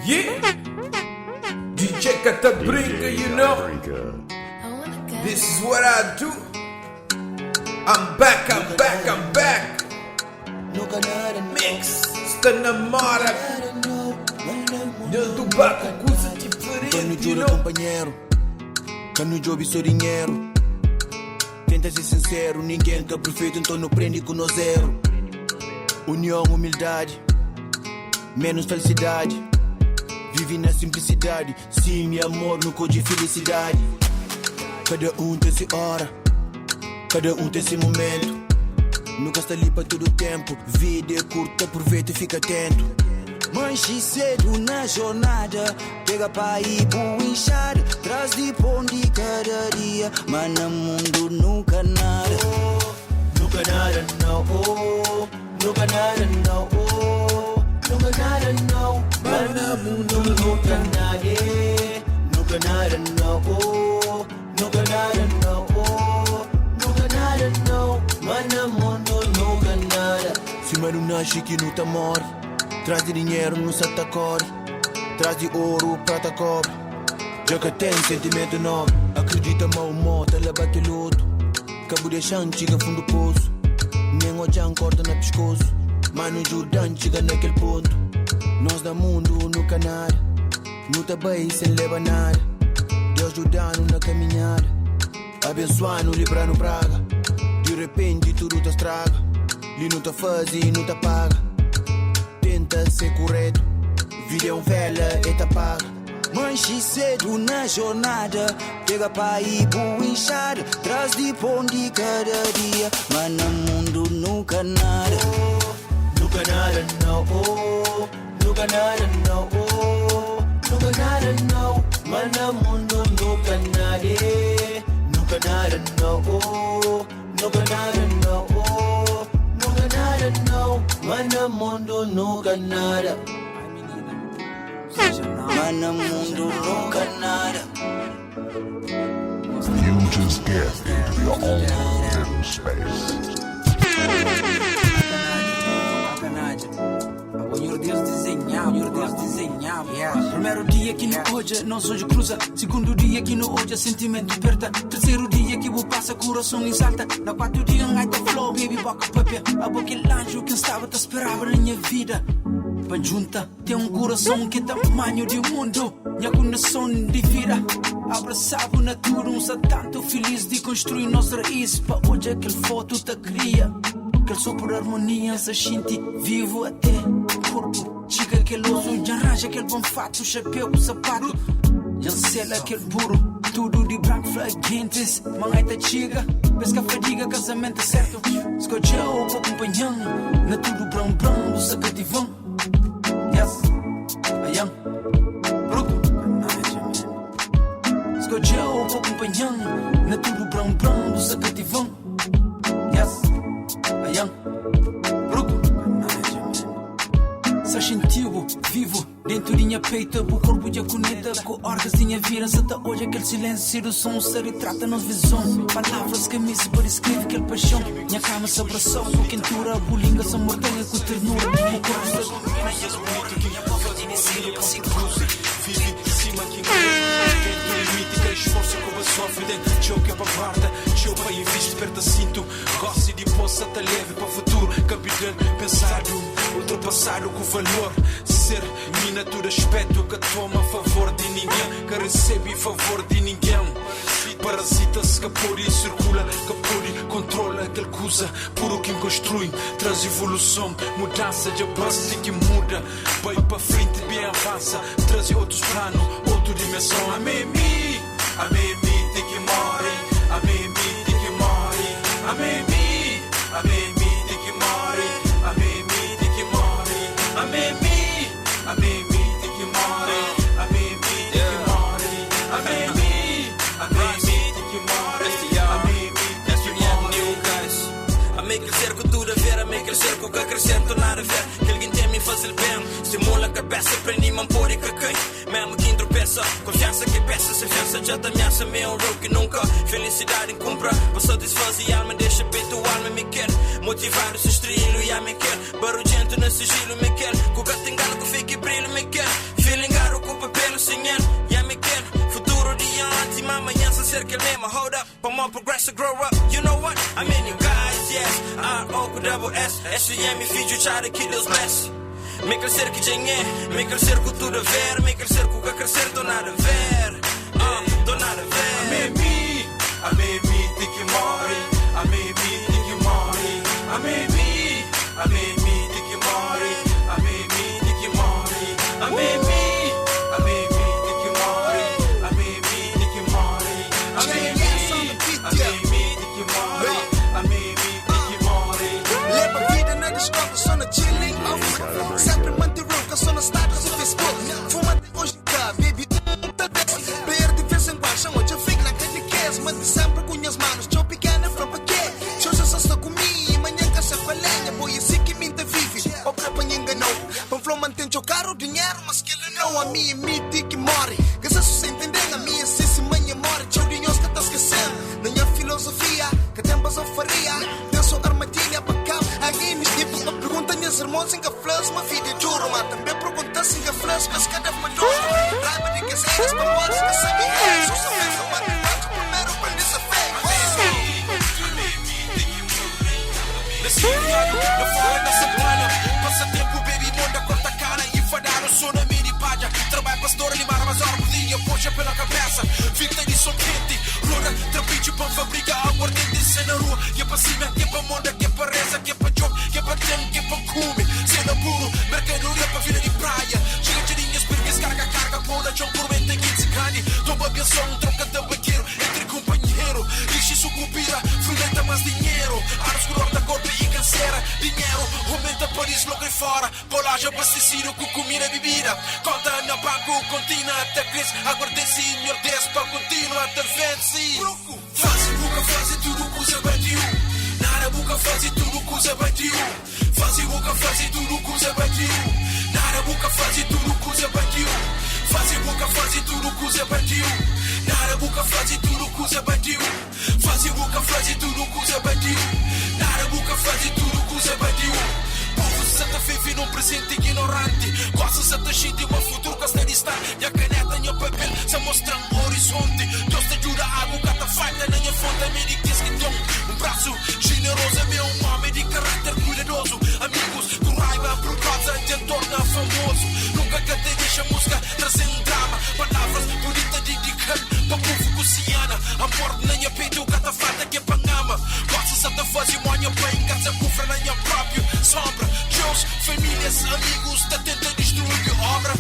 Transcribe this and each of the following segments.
Yeah, DJ Catabrinca, you know. This is what I do. I'm back. Mix, sta na Moda. Del tobacco, coisa diferente, you know. Companheiro, cano jobi sou dinheiro. Tenta ser sincero, ninguém tá perfeito, então não prende com nós zero. União, humildade, menos felicidade. Vive na simplicidade, sim, meu amor, no cor de felicidade. Cada um tem sua hora, cada um tem seu momento. Nunca está ali para todo o tempo. Vida é curta, aproveita e fica atento. Manche cedo na jornada, pega pra ir pro inchado, traz de pão de cada dia, mas no mundo nunca nada. Nunca nada, não, oh. Nunca nada, não, oh. Nunca nada, não. Mas no mundo nunca nada. Nunca nada, não, oh. Nunca nada, não, oh. Nunca nada, não. Mas no mundo nunca nada. Se mano nasce que não tá morre. Traz de dinheiro no sata core. Traz de ouro, prata, cobre. Já que tem sentimento nobre. Acredita mal morta, leva aquele outro. Cabo deixando chega fundo do poço. Nem o jam corta na pescoço. Mano ajudando chega naquele ponto. Nós da mundo nunca nada. Não tá bem sem levar nada. Deus ajudando na caminhada. Abençoando, livrando praga. De repente tudo tá estraga. Li não tá faz e não tá paga. Tenta ser correto. Vida é vela e tá paga. Manche cedo na jornada, pega pra ir pro inchado, traz de pão de cada dia, mas no mundo nunca nada. Nunca nada, não, oh. Nunca nada, não, oh. Nunca nada, não. Mas no mundo nunca nada. Nunca nada, não, oh. Nunca nada, não, oh. Nunca nada, não. Mas no mundo nunca nada. Mas no mundo nunca nada. You just get into your own little space. Senhor Deus desenhava. Primeiro dia que no hoje não sou de cruza. Segundo dia que no hoje sentimento aperta. Terceiro dia que vou passa coração exalta. Na quarto dia um gaita flow, baby boca papia. A boca anjo que estava te esperava na minha vida. Pra junta, tem coração que é tamanho de mundo. Minha condição de vida. Abraçava na tudo, tanto feliz de construir nossa raiz. Pra hoje aquele foto te cria. Que só por harmonia se sente vivo até corpo. Chica aquele osso, já arranja aquele bom fato. Chapéu, sapato, já sela aquele burro. Tudo de branco, flagrantes. Mangaita chiga, pesca fadiga, casamento certo. Escolheu o companhão, na tudo brown, do sacativão. Yes, I am bruto. Escolheu o companhão, na tudo brown, do sacativão. Yes, I am bruto. Se sentiu vivo dentro de minha peita, o corpo já conecta com órgãos de minha vida. Se até hoje aquele silêncio do som se retrata nas visões. Palavras que me para escrever aquele paixão. Minha cama se abraçou com quentura, a bolinga se mortenha com ternura. O corpo se domina e as bonito que minha boca de inicio para se cruzar. Vive em cima que dentro limite que esforço com a sofre dentro. Tchau que é para guarda, tchau para investir perto cinto. Gosto de poça tá leve para o futuro. Capitão pensado, ultrapassado com valor. Ser mina todo aspecto que toma a favor de ninguém, que recebe favor de ninguém. Parasita escapou e circula, capou e controla aquele coisa. Puro quem construi, traz evolução, mudança de base que muda. Vai para frente, bem avança, traz outros planos, outra dimensão. Amém-me, tem que morrer. Amém-me, tem que morrer. Amém-me, tem que morrer. Amém-me, tem que morrer. Amém-me, tem que morrer. Amém-me, tem que morrer. Amém-me, tem que morrer. Amém, crescer com tudo a ver. Amém, crescer com o que acrescento nada a ver. Que alguém tem me fazer bem. Estimula a cabeça para nem pôr e caquei. Mesmo que tropeça, confiança que peça. Se pensa já te ameaça, meu road que nunca. Felicidade em compra, passou desfaz e alma. Deixa peito, alma me quer. Motivar o seu estrilo e a me quer. Barulhento no sigilo me quer. Com o gato engano que fique brilho me quer. Feeling se é me filho chara que Deus bless. Me crescer que quem é, me crescer com tudo a ver, me crescer com o que crescer do nada a ver. Do nada a ver. A me tem que morrer. A me tem que morrer. A me tem que morrer. A me tem que morrer. A me tem que morrer. A me tem que morrer. A me tem que morrer. A me tem que morrer. Leva a vida na desconto, só na chilling. Sempre manter ronca, só na status do Facebook. Fuma até hoje cá, baby. Player de vez em quando, chama de fico na catequese. Mande sempre com as manos, tão pequena para pra quê? Xoxa só está comigo, manhã caça com a lenha. Boy, assim que minta vive, ou para panha enganou. Panflão mantém o caro, o dinheiro, mas que ele não. A minha miti que morre. Que se você entender, a minha se manhã morre. Tchau, dinhos que tá esquecendo. Na minha filosofia, que tempas eu faria. Penso armadilha para cá. Aqui me tipo, pergunta minhas irmãos em que flores, uma vida juro. Mas também pergunta se em que flores, mas cada maduro. Raiva de que sei, as memórias que sabia. Só sabes a matemática, primeiro aprendi a fé. Desfiliado, eu fora da Santana. Passa tempo, baby, Moda, corta a cana e fadar o som na mini pádia. Trabalho pastor, limar a mazor, podia, puxa pela cabeça. Fica de som quente, roda, trapite, pão, fabrica, aguardente, cena rua. Que é pra cima, que é pra Moda, que é pra reza, que é pra jogo, que é pra tempo, que é pra cume. Cena puro, mercadoria pra vida de praia. Chega tirinhas, pergues, carga, Moda, John, tormenta, quinze cani. Toma benção, troca de banqueiro, entre companheiro. Lixi, sucupira, frulenta, mais dinheiro. Aros, cor da corpo e canseira. Dinheiro, aumenta Paris, logo e fora. Colagem, abastecido com comida e bebida. Conta na banco, contínua até crise. Aguardei, senhor, desce para continuar até vencer. Faz boca, faz tudo que usa batiu. Nada boca, faz tudo que usa batiu. Faz boca, faz tudo que usa batiu. Nada boca, faz tudo que usa batiu. Faz boca, faz tudo que usa batiu. Nada boca, faz tudo que usa batiu. Faz boca, faz tudo que usa batiu. Nada boca, faz tudo que usa batiu. Povo Santa Fe vive num presente ignorante. Gosta Santa gente, uma futuro que está distante. E a caneta e o papel se mostram um horizonte. Deus te ajuda, a água te falta na minha fonte. Me diz que tem um braço generoso. É meu homem de caráter cuidadoso. Amigos com raiva por causa de torna famoso. Nunca que te deixa música trazendo drama. Palavras bonitas dedicando para o povo coziana. Amor na minha peito, o gata falta que é pangama. Gosta Santa fazer manhã bem, casa cufra na minha própria sombra. Deus, famílias, amigos, tá tentando destruir a obra.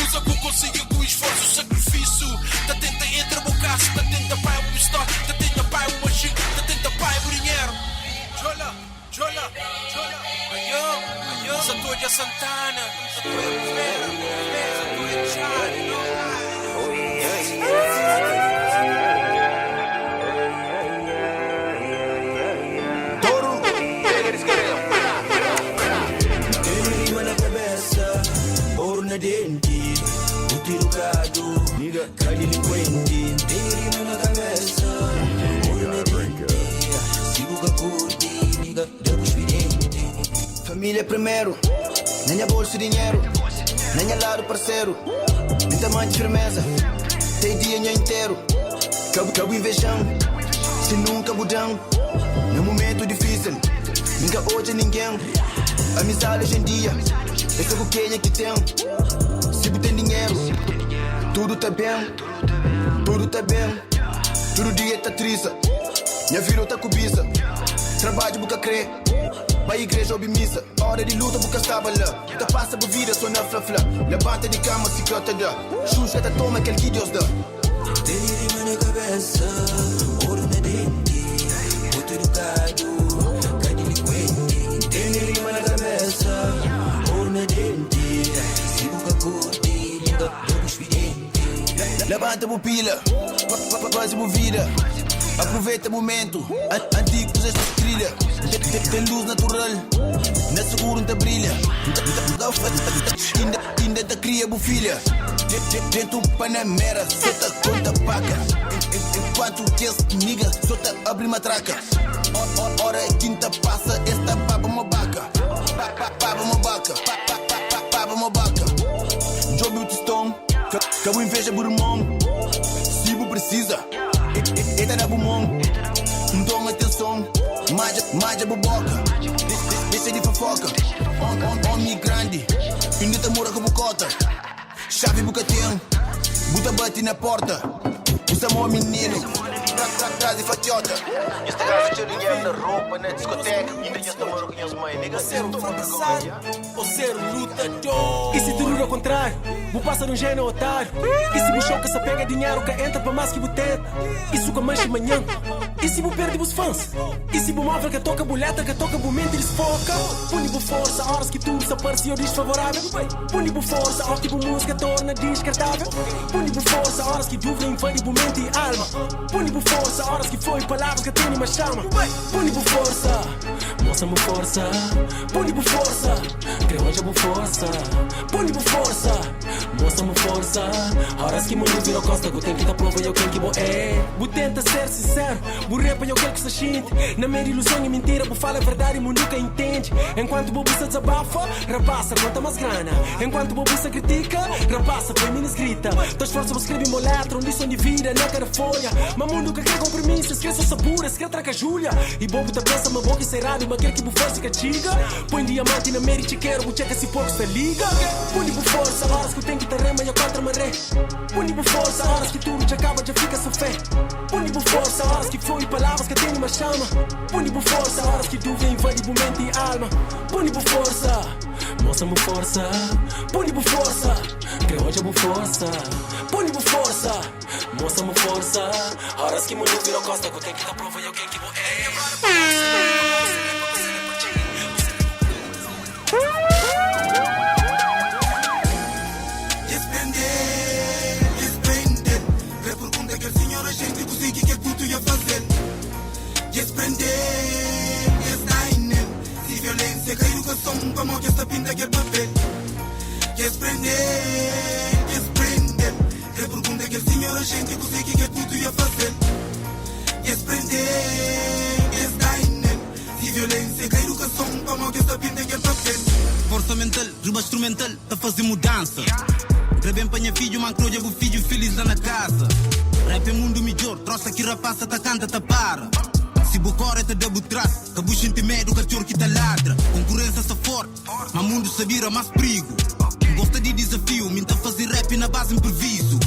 Usa com consigo, com esforço, sacrifício. Tá tenta entre o bocaço, tá tenta pai uma história, tá tenta pai uma chica, tá tenta pai o dinheiro. Chola, chola, chola. Ayô, Satoja Santana. Satoja Charlie, na dente, utilizado, cai delinquente, tem rima na cabeça, ouro na dente, sigo com a curte, nigga, devo experiente. Família primeiro, na minha bolsa dinheiro, na minha lado parceiro, em tamanho de firmeza, tem dia inteiro, cabo invejão, se nunca mudam, no momento difícil, nunca hoje ninguém, amizade hoje em dia. Esse é o que é que tem. Se tem dinheiro, tudo tá bem. Tudo tá bem. Todo dia tá triste. Minha vida tá cobiça. Trabalho boca crê. Vai igreja ou missa. Hora de luta boca estava lá. Tá passa por vida só na flafla. Levanta de cama se cota dá. Xuxa tá toma aquele que Deus dá. Tem rima na cabeça, ouro na dente, muito educado, cai delinquente. Tem rima na cabeça, ouro na dente, sigo com a curte, liga todo experiente. Levanta a pupila, faz movida, aproveita o momento, antigos esta trilha, tem luz natural, na seguro não brilha, ainda te cria bufilha. Dentro do Panamera, só te conta paga. Enquanto que esse nigga só te abre matraca. Hora é quinta passa, esta baba uma baca. Baba uma baca, baba uma baca. Job o tostão, cabo inveja por mão. Sibo precisa, eita na bumão. Não toma atenção, maja boboca. deixa de fofoca. Homem grande, ainda te mora com bocota. Chave bucatinho, buta bate na porta. Usa mó menino, traz e fatiota. Este gajo tira dinheiro na roupa, na discoteca. Ainda já te mora com as mães. Nega ser um fracassado ou ser um lutador. E se tudo ao contrário, vou passar um gênio otário. E se o show que se pega dinheiro que entra para mais que boteta. E se o mancha amanhã. E se vou perder os fãs. E se vou móvel que toca boleta, que toca momento eles foca. Puni-bo força, horas que tudo se apareceu desfavorável. Puni-bo força, horas que música torna descartável. Puni-bo força, horas que dúvida invade mente e alma. Puni-bo força, horas que foi palavras que tem uma chama. Puni-bo força, moça-me força. Puni-bo força, creu-me força. Puni-bo força, moça-me força. Horas que mundo virou costa, que tem que tá prova e eu quero que bo é. Vou tenta ser sincero, vou repa e eu quero que se xinte. Na minha ilusão e mentira, vou falar a verdade e mundo nunca entende. Enquanto o buça desabafa, rapaça, conta mais grana. Enquanto o buça critica, rapaça, foi minha escrita. Tô esforço, vou escrever uma letra, um lição de vida, na cara folha. Mas mundo que quer compromisso, esqueça essa pura, se quer traca Júlia. E bobo tá pensa, uma boca e será, mas quer que vou força que diga. Põe diamante na meia e te quero, vou checa se pouco se liga. Puni por força, horas que eu tenho que te rema e eu contra maré. Puni por força, horas que tudo já acaba, já fica sem fé. Puni por força, horas que foi palavras que tem uma chama. Puni por força, horas que dúvida invade mente e alma. Puni por força, moça-me força. Puni por força, creu-me força. Puni por força, moça-me força. Horas que mundo virou costa, que eu tenho que dar prova e alguém que vou que a educação vamos que esta pinta que é papel. Que prender. Que pergunta que o senhor a gente consegue que é tudo ia fazer. Que prender. Que se violência que a educação vamos que esta pinta que é papel. Força mental, rouba instrumental, a fazer mudança. Gravem para minha filho, mancroja o filho feliz lá na casa. Rap é mundo melhor, troça que rapaça, tá canta, tá para. Se bocora te debo trás, que bucha em medo, cachorro que te ladra. Concorrência está forte, mas mundo se vira mais perigo. Gosta de desafio, minta fazer rap na base improviso.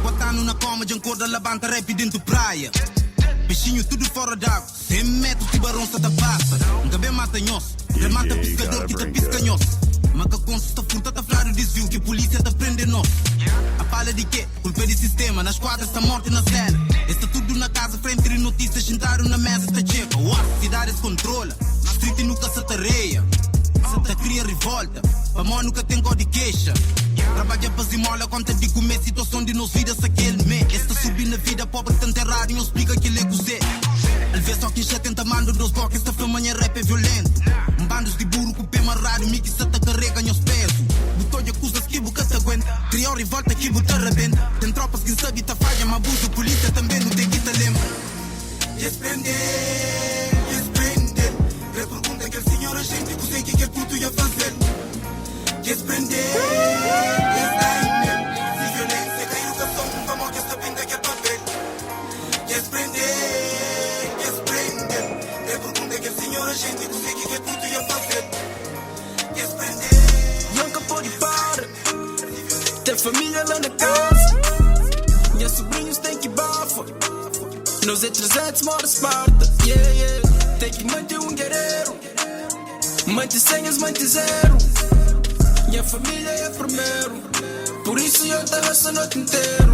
Botando na coma, de acorda, levanta rap dentro praia. Peixinho tudo fora d'água, 100 metros, tubarão só te passa. Nunca bem mata nhoço, remata piscador que te pisca nhoço. Maca consta furta, tá flaro desvio, que a polícia te prende nós. A palha de quê? Culpa de sistema, nas quadras tá morte na cela. Está tudo na casa, frente de notícias, sentaram na mesa, está checa. A cidade se controla, street nunca se tareia. Tá cria revolta, pra mão nunca tem cor de queixa. Trabalha pra zimola, conta de comer, situação de nos vidas aquele mês. Esta subir na vida, pobre tá enterrado, e não explica que ele é cozê. Ele vê só que já tenta mando dos blocos, esta famanha rap é violento. Bandos de burro com o pé amarrado, Mickey se te carrega os pesos. Botou de acusas que boca te aguenta, criou revolta que botar rebenta. Tem tropas que sabe tá falha, mas abuso, polícia também não tem que te lembra. Desprender. Que pergunta que o senhor a gente consegue que é tudo ia fazer. Desprender. Se violência que a educação vamos que esta pinta que é papel. Desprender. Que pergunta que o senhor a gente consegue que é tudo ia fazer. Desprender. Nunca pode parar. Tem família lá na casa. Minhas sobrinhos têm que bafa. Nos E300 mora Esparta. Tem que manter um guerreiro. Manter senhas, manter zero. Minha família é primeiro. Por isso eu tava essa noite inteira.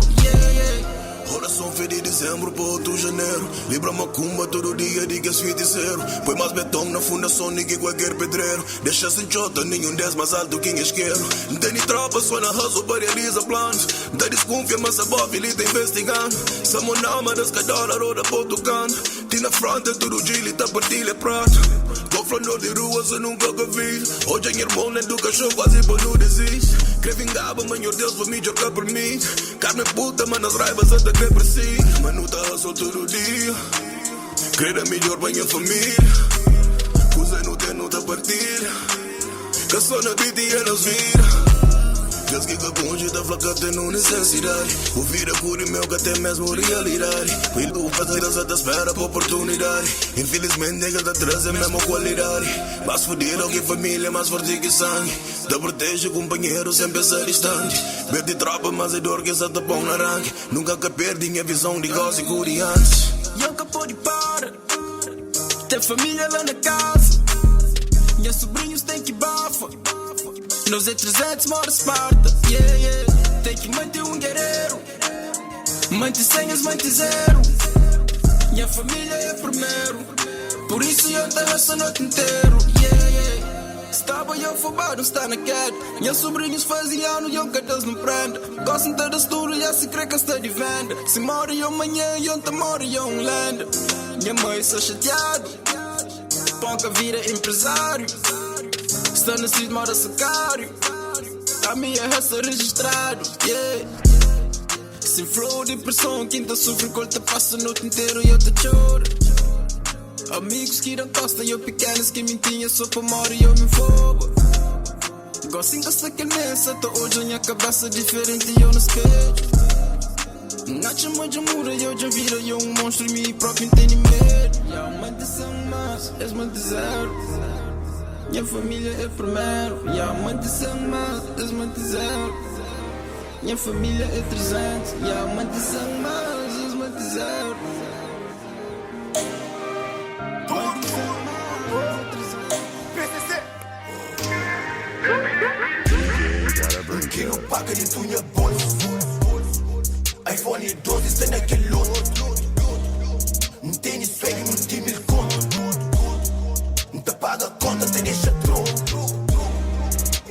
Oração fé de dezembro para 8 de janeiro. Libra macumba todo dia, diga feiticeiro. Põe mais betão na fundação, ninguém qualquer pedreiro. Deixa sem chota, nenhum 10 mais alto que isqueiro. Não tem nem tropa, só na hustle para realizar planos. Da desconfia, mas a boa ele tá investigando. Somos na alma das cadoras, roda por tocando. Tem na fronte, tudo dia, ele tá partilha prata. Tô falando de ruas, eu nunca vi. Hoje em irmão, nem do cachorro, quase por não desiste. Creve em gaba, mas meu Deus, vai me jogar por mim. Carne puta, mas nas raivas até que por si. Mas não tá só todo dia. Creda melhor pra minha família. Coisa não tem, não tá partilha. Que só na beat e nos vira. Niggas que conge da flaca tem não necessidade. O vida cura meu que até mesmo realidade. Filho, fazer da espera por oportunidade. Infelizmente, niggas da trazem mesmo qualidade. Mais fodido que família, mais forte que sangue. Te protege, companheiro, sempre ser distante. Perdi tropa, mas é dor que essa tá bom na ranque. Nunca que perdi minha visão de gosto e curiantes. Eu nunca pude parar. Tem família lá na casa. Meus sobrinhos têm que bafa. Nós é 300 mora Esparta. Yeah, yeah. Tem que manter guerreiro. Manter senhas, manter zero. Minha família é primeiro. Por isso eu tenho essa noite inteira. Yeah, yeah. Estava eu fubado, está na queda. Meus sobrinhos fazem ano e eu que Deus não prenda. Gostam de das tudo, já se crê que está de venda. Se mora eu amanhã, eu te moro eu lenda. Minha mãe sou chateado. Ponca vira empresário. Está na cidade, mora sacário. A minha raça registrado, yeah. Sem flow de pressão, quinta sofre, colta passa a noite inteira e eu te choro. Amigos que não gostam, eu pequenos que mentinha só para mora e eu me fogo. Gostem dessa canessa, até hoje a minha cabeça diferente e eu não esqueço. Não chama de mura, eu já vira, eu monstro e meu próprio entendimento. Eu mantenho mais, és zero. Minha família é primeiro. Eu mantenho mais, és zero. Minha família é 300. Eu mantenho mais, és zero. Que não paga de tunha bolso. iPhone 12 está naquele outro. Não tem swag, não tem mil conto. Não te paga conta, te deixa troco.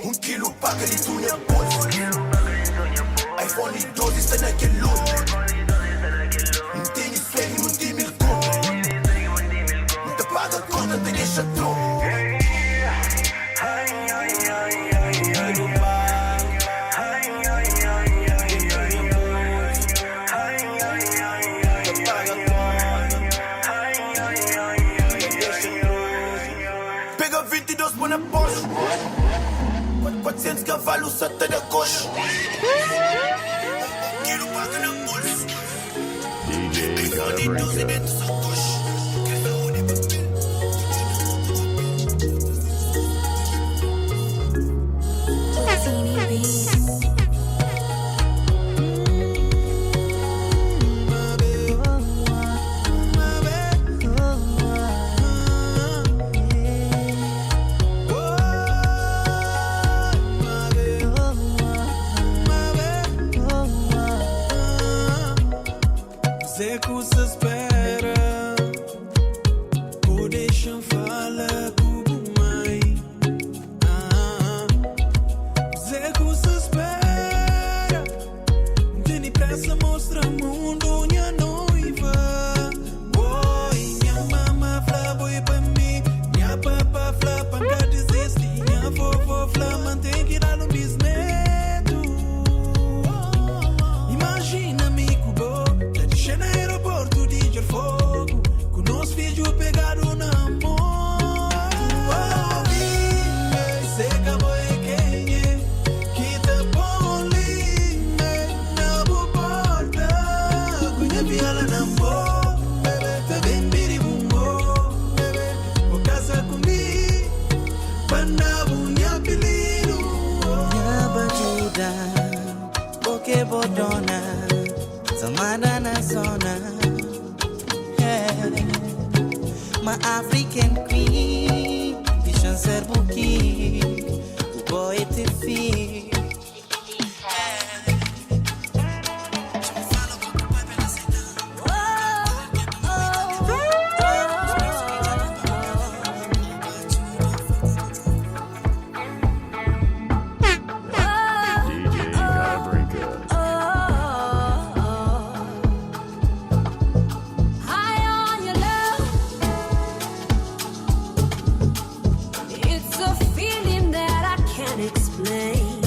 1 quilo paga de tunha bolso. iPhone 12 está naquele outro. Não tem swag, não tem mil conto. Não te paga conta, te deixa troco. Pega 22 por na Porsche. 400 cavalos, sata da coxa. Quero paga na bolsa. iPhone 12 dentro da coxa. Zeco se espera, o deixam fala com mãe. Zeco se espera, tem pressa mostra mundo minha noiva. Boy, minha mama fala boy pra mim, minha papa fala pra cá desistir, minha vovó fala mantém que lá no bisneto. Imagina me cubo, deixa na aeroporto de fogo, com nos filhos pegaram na mão. Sei que a boy quem é, que tá bom ali, na boa porta, cunha viola na mão, tá bem biribumbo, vou casar comigo, para minha apelido. Minha batida, porque bodona, zamada na zona. My African queen, deixa ser buki, o boy te fi. It's a feeling that I can't explain.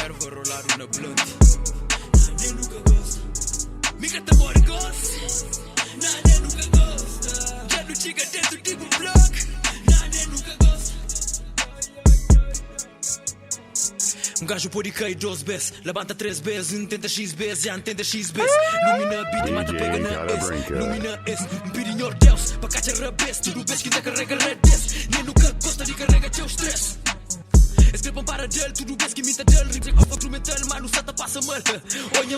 erva, rolar uma blunt. Nada nunca gosta. Mica tambor gosta. Nada nunca gosta. Já não chega dentro de um bloco. Nada nunca gosta. Gajo pode cair 12 vezes, levanta 3 vezes, intenta X vezes, já entenda X vezes. Lumina beat, mata pega na S. Lumina S, pedi senhor Deus, para cachar rabês. Tudo vez que ainda carrega redes. Nem nunca gosta de carrega teu stress. Escrevam para dele, tudo vez que imita dele. Reject of instrumental, mano, sata passa mal. Olha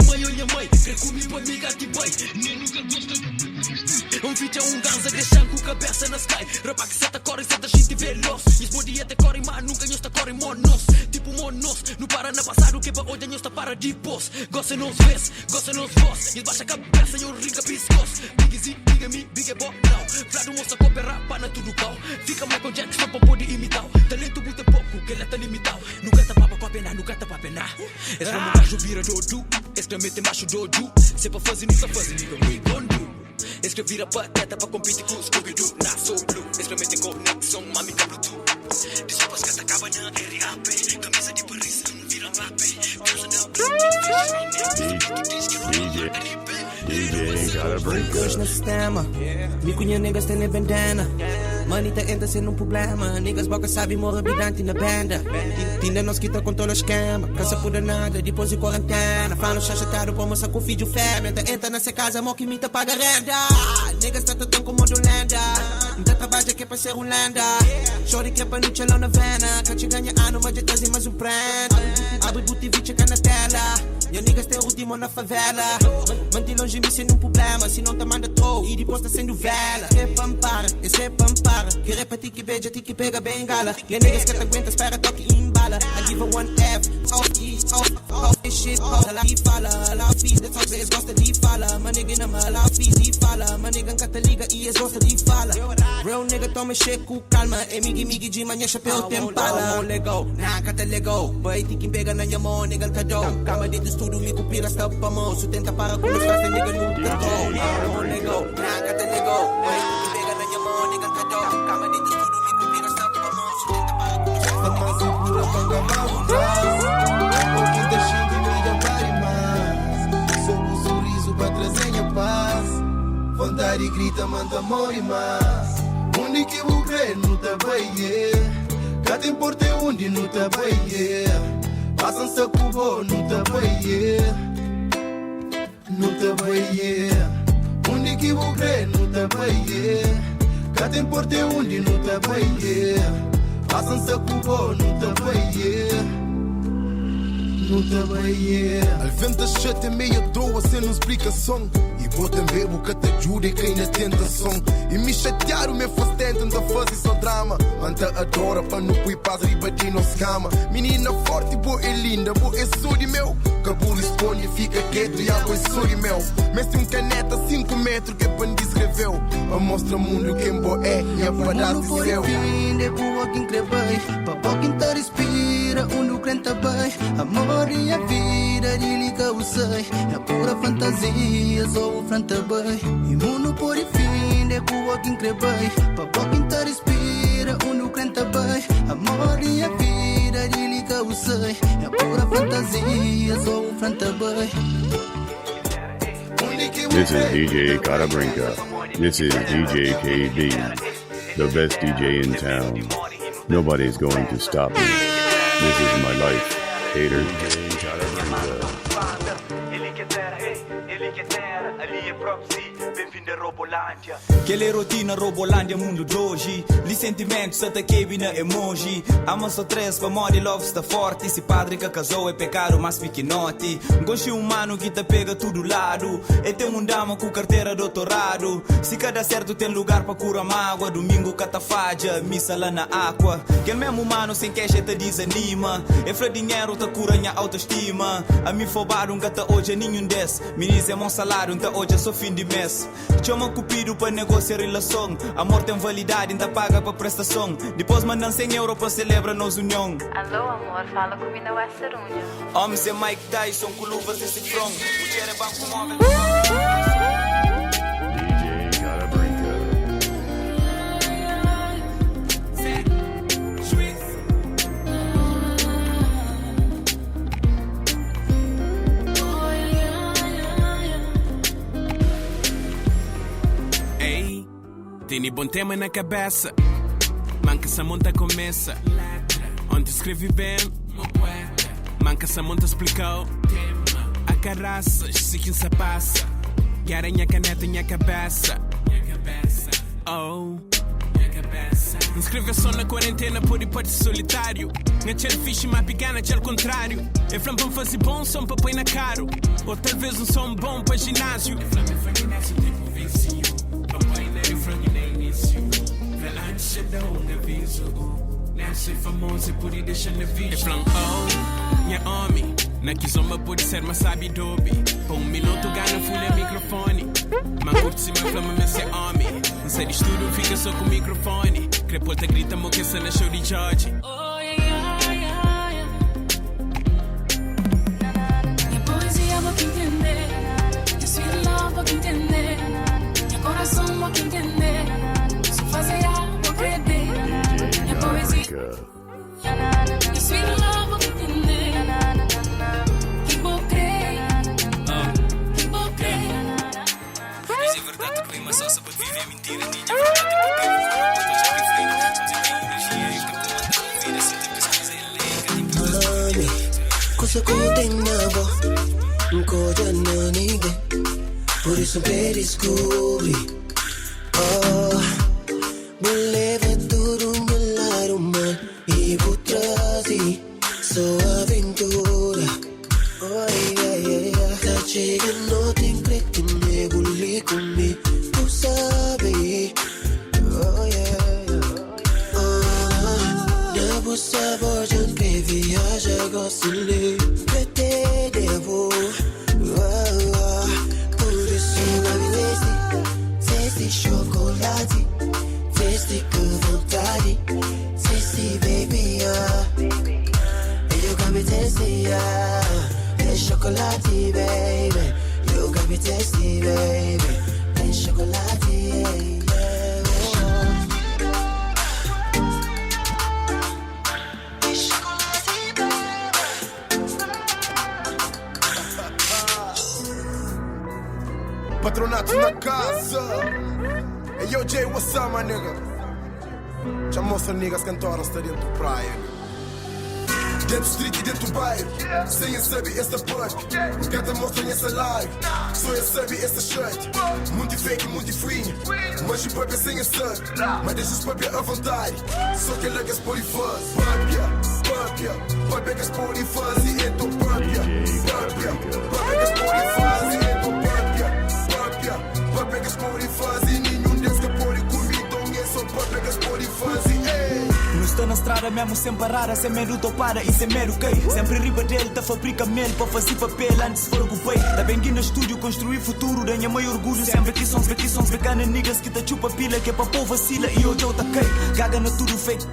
mãe, quer comigo para me gati bem. Nem nunca gosta de feature, ganza, deixando com cabeça na sky. Rapa que seta corre, seta gente veloz. E podia até corre, mas nunca nhosta corre monos. Tipo monos, no para na passado, que para hoje nhosta para de pós. Gosta nos vês, gosta nos voz. E baixa a cabeça, eu riga piscos. Big Z, big me, big bot now. Flado mostra copia rapa na tudo cal. Fica Michael Jackson para poder imitar. Talento muito pouco, que ele tá limitado. Nunca tá papa com a pena, nunca tá pra pena. Esse é um gajo vira dodu. Exclamete macho dodu. Se é pra fazer, nunca fazer, nigga, we gon' do. Escreve vira pateta pra competir com os Scooby-Doo. Na Soul Blue, exclamete conexão, mami cablo tu. Desculpas que acaba na RAP. Camisa de Paris, não vira mape. Casa da DJ gotta break Hoje no sistema, me cunha niggas tem bandana. Money tá entra sendo problema. Niggas boca sabe morrer bidante na banda. Tinda nós quita com todo o esquema. Cansa por nada, depois de quarentena. Fala chachatado pra moça com filho fêmea. Entra nessa casa, mó que me tá paga renda. Niggas tá tão como do lenda. Não trabalha que é pra ser um lenda. Chore que é pra não tchelar na vena. Cante ganha ano, mas já trazer mais um prenda. Abre boot e checa na tela. Minha niggas tem o último na favela. Mande longe me sendo um problema. Se não tá manda troll e depois tá sendo vela. É pampara, esse é pampara. Que repete que beija, que pega bem gala. Minha niggas que te aguenta, espera toque e embala. I give her one F, off this shit, off. Ela que fala, ela fiz, das suas vezes gosta de fala. My nigga na mala, fiz e fala. My nigga nunca te liga e eles gosta de fala. Real nigga toma cheque com calma. É migi de manhã, chapéu tem pala. Lego, naka te lego. Boy, que pega na minha mão, nigga tá dou. Cama de estudo, me copira, está pra mão. Sustenta para com os caras, nigga nunca tô. Lego, naka te lego. Boy, que pega na minha mão, nigga tá dou. Cama de estudo, me copira, está pra mão. Sustenta para com os caras. Fama segura, panga mal traz. Pouquinho da xinga e liga para mais. Sou o sorriso pra trazer a paz. Vontade grita, manda amor e mais. Onde que eu creio, não tá bem. Cá tem porte onde não tá bem. Passam-se a cubo, não tá bem. Não tá bem. Onde que eu creio, não tá bem. Cá tem porte onde não tá bem. Passam-se a cubo, não tá bem. Não tá bem. Alventa chata meia doa sem nos explicação. E botam bebo que te ajuda e cai na tentação. E me chatearam, me faz tentando fazer só drama. Manta adora pra não pôr paz riba de nos cama. Menina forte, boa é linda, boa é suri meu. Cabo responde, fica quieto e água é suri meu. Mestre caneta 5 metros que bandi escreveu. A mostra mundo quem boa é e a parada de céu. É boa quem crê bem. Papá quem te respira, no crente bem. Amor e a vida, de liga o sei. É pura fantasia, só o frente bem. E mundo por fim, é boa quem crê bem. Papá quem te respira, no crente bem. Amor e a vida, de liga o sei. É pura fantasia, só o frente bem. This is DJ Carabrinca. This is DJ KB, the best DJ in town. Nobody's going to stop me. This is my life. Hater. DJ Carabrinca. Quelle rotina Robolândia, mundo de hoje. Li sentimentos até que na emoji. Ama só três, pra mori love está forte. Se padre que casou é pecado, mas pequenote. Gosto humano que te pega tudo lado. E tem um dama com carteira doutorado. Se cada certo tem lugar pra curar mágoa. Domingo catafadia, missa lá na água. Que mesmo humano sem queixa te desanima. E fra dinheiro te cura minha autoestima. A mim fobaram que até hoje é nenhum des. Me dizem meu salário, até hoje é só fim de mês. Chama cupido pra negociar relação. Amor tem validade, ainda paga pra prestação. Depois mandam 100 euros pra celebrar nos união. Alô amor, fala comigo na Westernúnia. Homens é Mike Tyson com luvas de cifrão. Mulher é banco móvel. DJ Carabrinca. Tem bom tema na cabeça, manca essa monta começa. Onde escrevi bem, manca essa monta explicou. A carraças, se quem se passa. Quer a minha caneta, minha cabeça. Oh, inscreve só na quarentena por hipótese solitário. Na tchel fixe, mas pegana tchel contrário. É flam pra fazer bom som pra pôr na caro. Ou talvez um som bom pra ginásio. É flam pra ginásio, tipo vício. Papai não é frango nem início. Velante não aviso. Nasce famoso por ir deixando a vídeo. É flam, oh, minha homem. Na kizomba pode ser, mas sabe dobe. Por minuto gana folha microfone. Mas curte se meu flama, mas é homem. Não sei de estudo, fica só com o microfone. Crepolta grita, moqueça na show de George. Oh, yeah, yeah, yeah. Minha poesia vou que entender. Minha sweet love vou que entender. Minha coração vou que entender. Só fazer algo vou crer. Minha poesia. Minha sweet love vou que entender. Que vou crer. Que vou crer. Mas é verdade que vem uma salsa para viver mentira. Tinha verdade que vive com a já vive. Mas eu tenho energia e que comanda a vida. Se te pesquisa em lei, cosa contenavo, cosa non ninguém. Por isso me descobri. Oh, me leva tudo meu lado mal e vou trazer sua aventura. Oh, yeah, yeah, yeah. Tá chegando, tem preto, nebulei comigo, tu sabe. Oh, yeah, yeah. Oh, devo saber de onde viaja, gosto de te devo. Por isso me veste chocolate, veste com vontade, veste baby, you got me tasty, it's chocolate baby, you got me tasty baby, it's chocolate, yeah. Patronato na casa. Hey yo Jay, what's up my nigga? Já mostra niggas cantoras tá dentro do praia. Dentro do street e dentro do bairro. Sem sabe esta parte. Os gatos mostram essa live. Só eu sabe esta shirt. Muito fake, muito free. Mas o papi sem sabe. Mas deixa os papi à vontade. Só que ela quer polifaz. Papia, papi quer polifaz. E é tua papia. Papi quer polifaz. E é tua papia. Papi quer polifaz. E nenhum deles quer poli comigo. Então é só papi quer polifaz. Não estou na estrada mesmo sem parar, sem medo tô para e sem medo cai. Sempre riba dele tá fabrica mel para fazer papel antes de for o pai. Tá bem aqui no estúdio construir futuro, da minha mãe orgulho. Sempre que sons bacana niggas que tá chupa pila que é pra pôr vacila e hoje eu tá cai. Caga na tudo feito,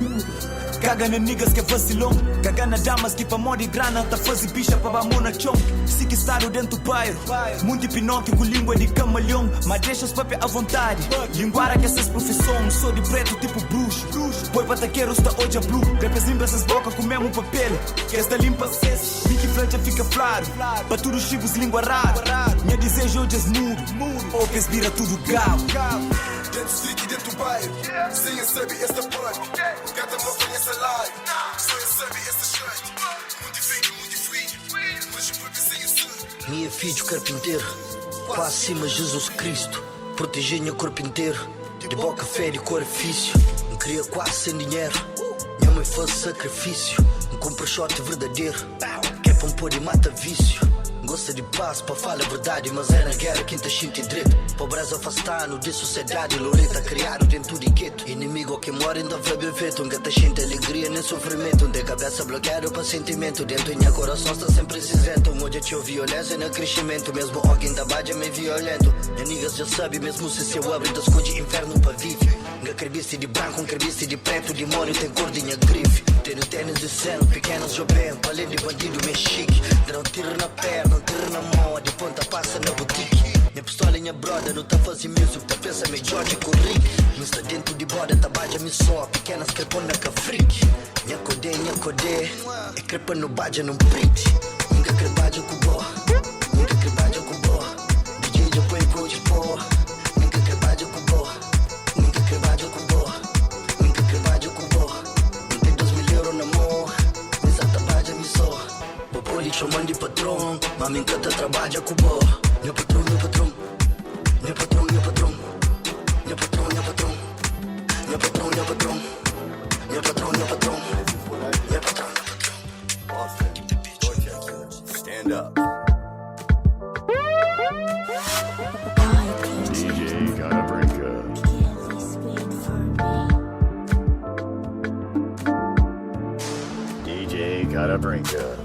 caga na niggas que é vacilão. Caga na damas que pra moda e grana tá fazer bicha pra bamona chão. Se que está dentro do bairro, muito Pinóquio com língua de camaleão. Mas deixa os papéis à vontade, linguara que essas profissões. Sou de preto tipo bruxo, põe pra taqueiros tá hoje a blue. Representa essas bocas com mesmo papel, que esta limpa cesse. Minha franja fica claro, pra todos os chibos língua rara. Minha desejo hoje é mudo, ou que vira tudo galo. Dentro do street e dentro do bairro. Sem eu sabe esta parte. Os gatos mostram essa live. Só eu sabe esta shirt. Muito fake, muito free. Mas o papi sem eu sabe. Minha filho carpinteiro, quase acima Jesus Cristo. Proteger meu corpo inteiro, de boca fé e corifício. Me cria quase sem dinheiro, minha mãe faz sacrifício. Me compra shot verdadeiro, que é pra me pôr e mata vício. Gosta de paz, pra falar a verdade, mas é na guerra quem te sente direito. Pobreza afastando de sociedade, Loreta criado dentro de gueto. Inimigo que mora ainda vai bem feito, nunca te sente alegria nem sofrimento. De cabeça bloqueada para sentimento, dentro de minha coração está sempre cinzento. Hoje eu violência no crescimento, mesmo alguém da base é meio violento. Minha niggas já sabe, mesmo se eu abro, das coisas inferno para viver. Nunca crebiste de branco, um crebiste de preto, demônio tem cor de minha grife. Tenho tênis de ceno, pequenos jovens, além de bandido meio chique. Dá um tiro na perna, um tiro na mão, de ponta passa na boutique. Minha pistola e minha brother, não tá fazendo music, tá pensa meio George com Rick. Não está dentro de borda, tá baja me só, pequenas crepona com freak. Minha codê, é crepa no baja num print. Nunca crebaja com boa, nunca crebaja com boa. DJ já põe coach pô, nunca crebaja com boa, nunca crebaja. de patrão, mami encanta trabalha com bo. Meu patrão, meu patrão, meu patrão, meu patrão, meu patrão, meu patrão, meu patrão, meu patrão, meu patrão, meu patrão, meu patrão, Stand up. DJ gotta break up. DJ gotta break up.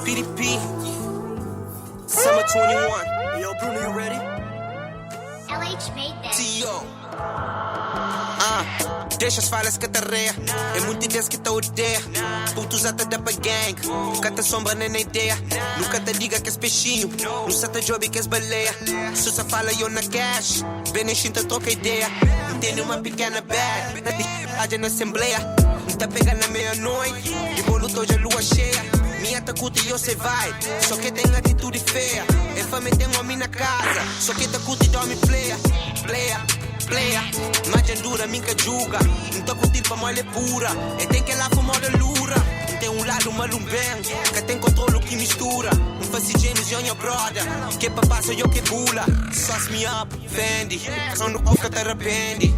PDP, Summer 21. Yo, Bruno, you ready? LH made that. T.O. Deixa as falhas que te arreia. É muito Deus que te odeia. Putos até dá pra gang. Nunca te sombra nem na ideia. Nunca te diga que és peixinho. Não se te job que és baleia. Se você fala eu na cash, vem nem te troca ideia. Tem uma pequena bag na assembleia. Não tá pegando na meia-noite. E bolo hoje a lua cheia. Minha tacuta e eu sei vai. Só que tem atitude feia. É fama tem um homem na casa. Só que tacuta e dorme pleia. Pleia, mas dura, minha julga. Não tô contigo pra molha pura. E tem que lá fumar da lura. Não tem lado malumbem. Que tem controle que mistura. Não faz James John, your brother. Que papá sou eu que bula. Sauce me up, Fendi. Só no coca te arrepende.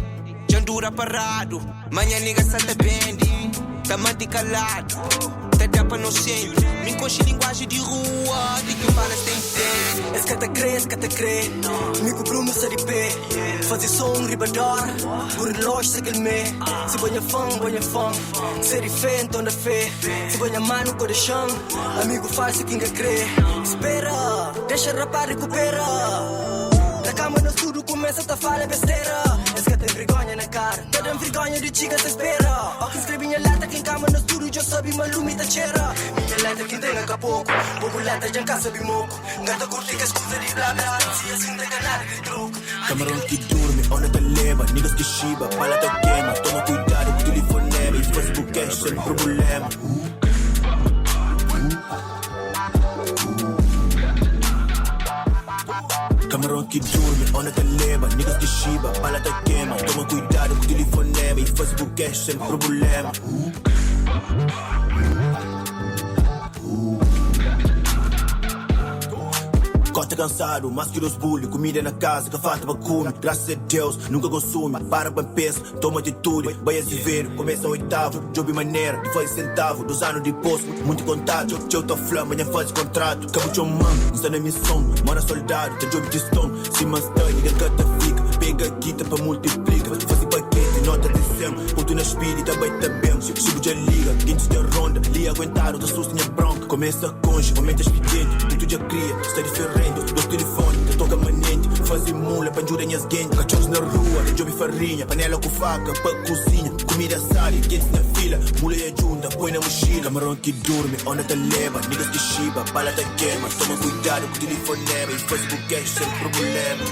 Jandura parado. Manhã nigga se te bende. Tamante calado. Te dá pra inocente. Me encoxe linguagem de rua. De que fala sem ter. Escata crê. Mico Bruno se de pé. Fazer som ribador. Por relógio se me. Se banha fã. Se de fé, então da fé. Se banha mano com chão. Amigo falso quem crê. Espera, deixa rapar recupera. Na cama no estudo começa a falar besteira. Esse que tem vergonha na cara. Tá dando vergonha de chica se espera. Ó que escreve minha letra que em cama no estudo já sabe malumi tá cheira. Minha letra que tem a pouco. Bobo letra já cá sabe moco. Gata curte que escuta de blá blá. Se assim tem canal de truco. Camarão que dorme, onda te leva. Niggas que chiba, bala te queima. Toma cuidado com o telefonema. E Facebook é sem problema. Camarão que dorme, onda te leva. Niggas que chiba, bala te queima. Toma cuidado com o telefonema. E Facebook é sem problema. Costa cansado, mas que os bully. Comida na casa que falta pra comer. Graças a Deus, nunca consume. Para pra pensa, toma atitude. Vai a se ver, começa o oitavo. Job maneira, de faz centavo. 2 anos de posto, muito contato. Eu tô flama, já faz contrato. Cabo de mano, está na missão. Mora soldado, tem job de stone. Se mantém, ninguém canta fica. Pega a guita pra multiplica. Faz paquete, nota de 100. Ponto na espírita, vai tá bem. Subo de liga, quentes de ronda. Li aguentaram, da susto minha bronca. Começa a conge, aumenta expediente. Muito já cria, está diferente. Dois telefones, toca manente. Fazem mula, panjura minhas gangues. Cachorros na rua, de job farinha. Panela com faca, pra cozinha. Comida assada, quentes na fila. Mula e junta, põe na mochila. Camarão que dorme, onda te leva. Niggas que chiba, bala te queima. Toma cuidado com o telefonema. E Facebook é sem problema.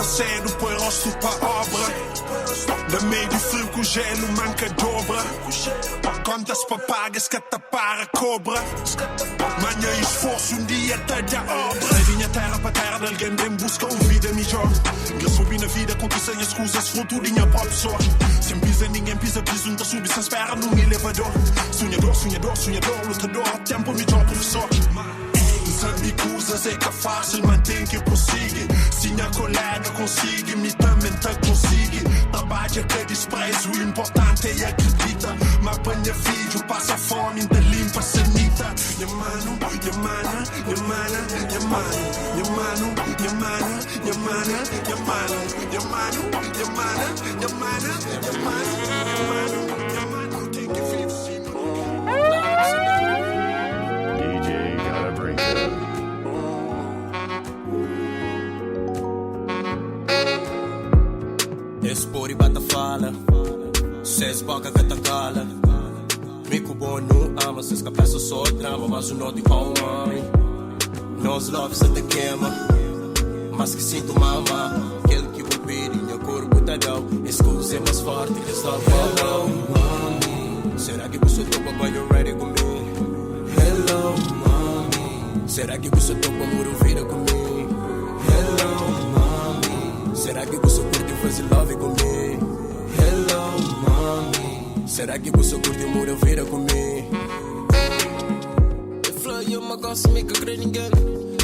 você depois rosto pra obra. No meio do frio com gelo manca dobra. Contas pra pagas que tapar a cobra. Manhã e esforço, dia até a obra. Minha terra para terra de alguém bem busca uma vida melhor. Eu subi na vida com tu sem escusas, fruto de minha própria sorte. Sem pisa ninguém pisa, piso onde subi sem espera num elevador. Sonhador, sonhador, sonhador, lutador, tempo melhor professor. Sabe coisas é que é fácil, mantém que prossiga. Se minha colega consegue, me também tá consigo. Trabalha que desprezo, o importante é acredita. Mas apanha vídeo, passa fome, ainda limpa sanita. Minha mano, minha mana, minha mana, minha mano. Minha mano, minha mana, minha mana, minha mano. Minha mano, minha mana, minha mana, minha mano. Minha mano, minha mano, tem que viver assim. DJ gotta break up. Espori bata fala, ses boca que te cala. Mico bom não ama, se escapeça só drama, mas o nó de qual homem. Nos love se te queima, mas que sinto mama. Aquele que vou pedir, meu corpo te dá. Escusa é mais forte que está hello, mommy. Será que você topa banho ready comigo? Hello, mommy. Será que você topa muro vida comigo? Hello, mommy. Será que você curte fazer love comigo? Hello, mommy. Será que você curte muro vida comigo? Eu fly uma gosto me que crê ninguém.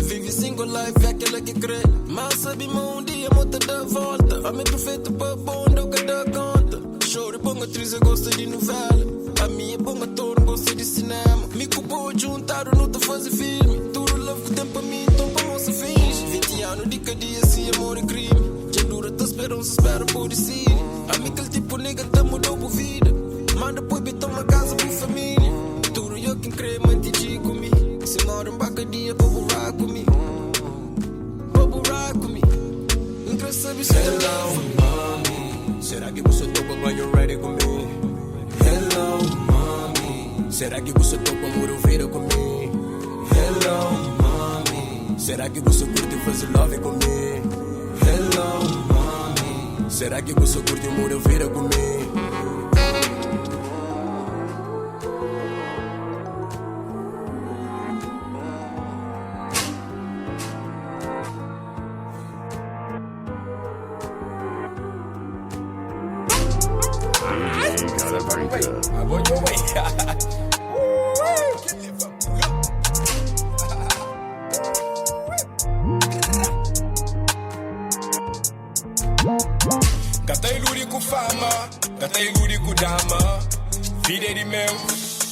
Vive single life é aquela que crê. Mas sabe um dia muda da volta. A minha perfeita para bom eu cada conta. Choro bom atriz eu gosto de novela. A minha bom ator gosta de cinema. Me culpou juntar não te fazer filme. Tudo love que tem para mim então para moça finge. 20 anos de cadeia se amor e crime. Já dura tua esperança espera por decidir. A mim aquele tipo nega te mudou por vida. Mas depois betou uma casa por família. Tudo eu quem crê mantive comigo. Se mora em bacadia para borrar comigo. Para borrar comigo. Não quero saber se hello, mommy. Será que você topa banho ready comigo? Hello, mommy. Será que você topa muro vira comigo? Hello, mommy. Será que você curte fazer love comigo? Hello, mommy. Será que você curte muro vira comigo? DJ gotta break up. I want your way. Gatei luri com fama, gatei luri com dama. Vida de meu,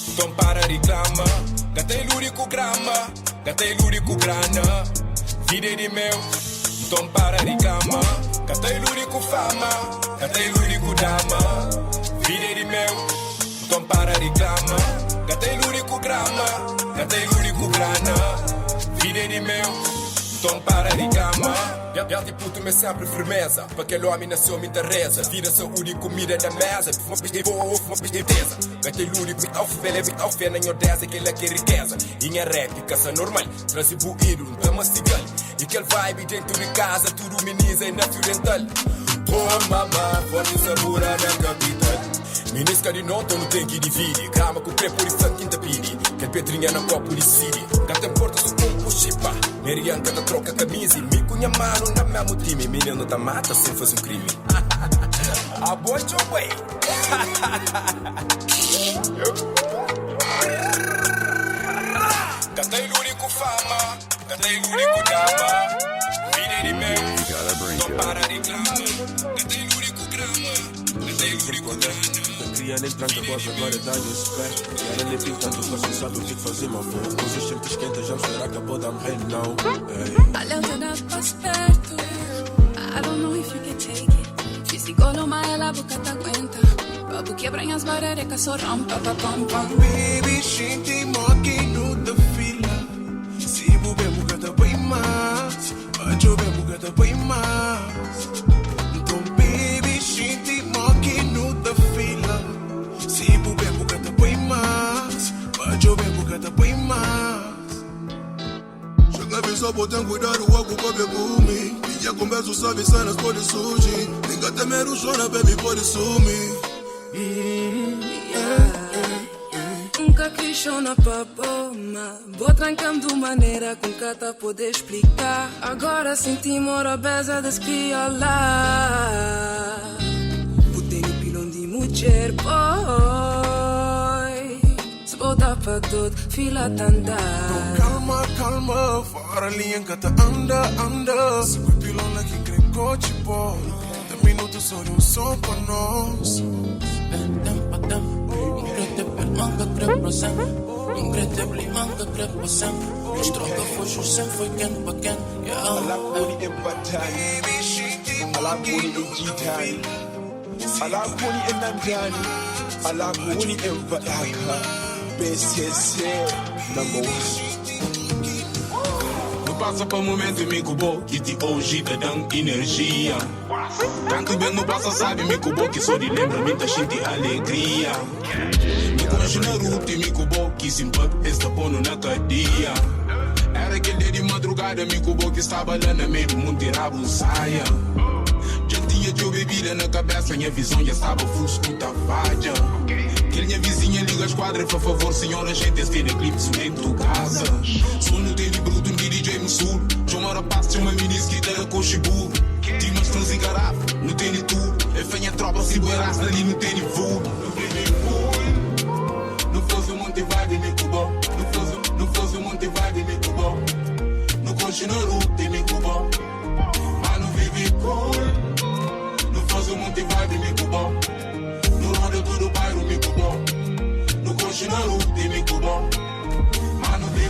então para reclama. Gatei luri com grama, gatei luri com grana. Vida de meu, então para reclama. Gatei luri com fama, gatei luri com dama. Vida de meu, então para reclama. Gatei luri com grama, gatei luri com grana. Vida de meu, então para reclama. Já te puto, mas sempre firmeza. Para aquele homem nasceu me interessa. Vida, saúde e comida da mesa. Uma certeza. Gatei luri com ao fé na odessa. Aquela que é riqueza. Inha réplica, essa normal. Transibuído, não mastigal. E aquele vibe dentro de casa. Tudo meniza e na fiorental. Oh, mamá, forte sabor na capital. Minisca de nota, não tem que dividir. Grama com pré por e funk tapidi. Que pedrinha na copo de city. Cata porta su com puxipa. Merianca da troca camisa. Me cunha mano na mesmo time. Menino da mata sem fazer um crime. A boy your way. Catei luri com fama. Catei luri com dama. Vida de meu. Não para reclama. Catei luri com grama. Catei luri com grana. Cria nem tranca, voz agora dá-lhe os pés. Era nem pinta, tu só sabe o que fazer, meu filho. Coisas sempre esquentas, já me será que pode dar rei, não. Olha o nada mais perto. I don't know if you can take it. Físico mas ela boca te aguenta. Papo quebra as barreiras que só rampa, pa pam pam. Baby, shinti moki no da fila. Se bube boca te põe mais. Ajo be boca te põe mais. Então, baby, shinti moki no da fila. Se bube boca te põe mais. Ajo be boca te põe mais. Chega a ver só botar cuidado, o algo pra ver comigo. Minha conversa sabe cenas pode surgir. Ninguém temer o chora, baby, pode sumir. Nunca questiona pra bomba. Vou trancando de maneira com que tá poder explicar. Agora senti mora beza descriolar. Botei no pilão de mulher, boy. Se voltar pra todo, fila tanda. Calma, calma, fora a linha que tá anda. Se o pilão aqui gringo, tipo 30 minutos só de som pra nós. Manga trepa sempre, incredible manga trepa sempre. Os troca fujo sempre foi quente pra quente. Alakuni ejitani, alakuni enamjani, alakuni embadaka. BCC number 1. Não passa para momento me cubo que te hoje te dão energia. Tanto bem não passa sabe me cubo que só de lembra me tá cheio de alegria. Me conheço na ruta e me cubo que se impacta está pondo na cadeia. Era aquele dia de madrugada me cubo que estava lá no meio do mundo tirava o saia. Já tinha de bebida na cabeça, minha visão já estava fusco da vadia. Que minha vizinha liga as quadras, por favor senhora, gente este eclipse dentro de casa. Sou no tele bruto, um DJ no sul. Chama passa, chama minisque da coxibur. Tinha umas trans e garrafa, no tênis tudo. É fenha tropa, se boerasse ali no tênis vulgo. Não fosse um monte vibe, me cubó. Não fosse um monte vibe, me cubó. Não continua luta, me cubó. Mas não vive cool. Não fosse um monte vibe, me cubó. No roda todo o bairro, me cubó. Não continua luta, me cubó.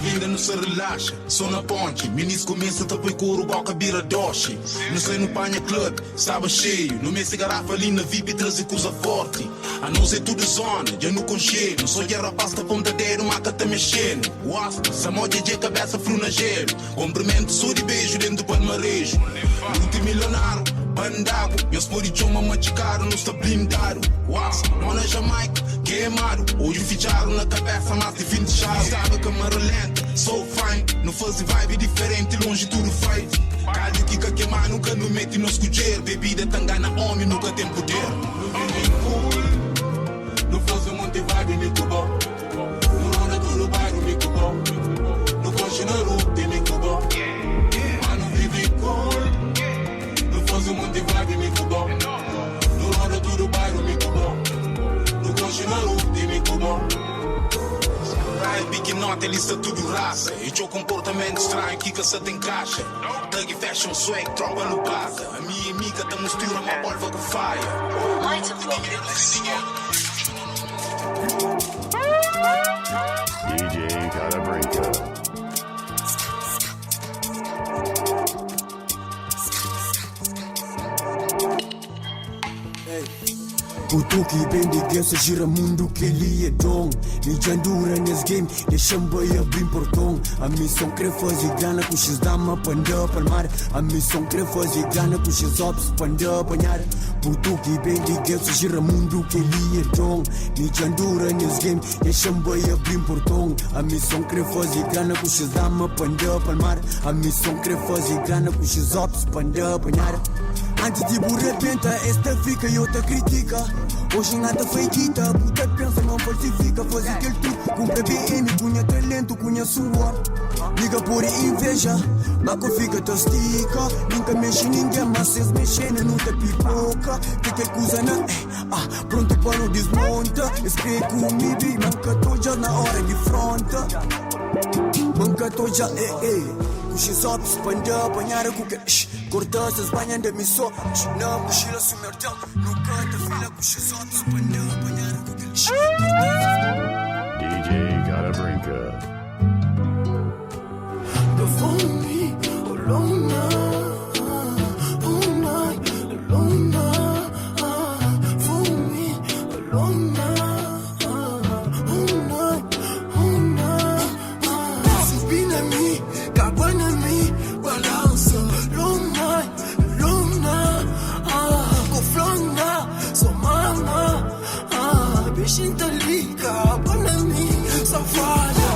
Ainda não se relaxa, só na ponte. Minis começa a tapar couro, boca vira doce. Não sei no panha club, estava cheio. No mês garrafa ali na VIP, trazer coisa forte. A não ser tudo zona, já no concheiro. Só que a rapasta pontadeiro, maca tá mexendo. Wasta, samoja de cabeça frio na gelo. Cumprimento, sou de beijo dentro do palmarejo. Multimilionário, bandago. Meus porichão mamachicaram, não está blindado. Wasta, não na Jamaica, queimado. Hoje ficharam na cabeça, mais de 20 chaves. Estava câmara lenta, so fine. Não fazem vibe diferente, longe tudo feito. Calho que queimar, nunca no mete no escudeiro. Bebida tangana, homem, nunca tem poder. Não fosse um monte vibe, me cubó. Não roda tudo bairro, me cubó. Não coxe na ruta, me cubó. Mas não vive cool. Não fosse um monte vibe, me cubó. Não roda tudo bairro, me cubó. Não coxe na ruta, me cubó. Ai, big nota, lista tudo raça. E teu comportamento estranho, que caça tem caixa. Thug fashion swag, tropa no pata. A minha amiga tá mistura uma polva com faia. DJ Carabrinca. Puto que bem de guerra gira mundo que ele é dom. Me jandura nesse game, deixa-me bem abrir portão. A missão quer fazer grana com X dama panda palmar. A missão quer fazer grana com X ops panda apanhar. Puto que bem de guerra gira mundo que ele é dom. Me jandura nesse game, deixa-me bem abrir portão. A missão quer fazer grana com X dama panda palmar. A missão quer fazer grana com X ops panda apanhar. Antes de repenta, esta fica e outra critica. Hoje nada foi dita, puta pensa, não falsifica. Faz aquele tudo, cumpre BM, cunha talento, cunha suor. Liga por inveja, baco fica tostica. Nunca mexe ninguém, mas cês mexendo, não te pipoca. Que coisa não é, pronto para o desmonta. Escreve comigo, manca tô já na hora de fronta. Manca tô já, puxa só pra expandir, apanhar a cuca. Corta essas banhas de missão. Na mochila sumertão. No canto, fila, puxa só pra expandir, apanhar a cuca. DJ Carabrinca. The phone, Luna, Luna, Luna, phone me, Luna, Luna, Luna. Subina me, cabana me, balança, Luna, Luna, Koflona, Somana, bichinho tá ali, cabana me, safada.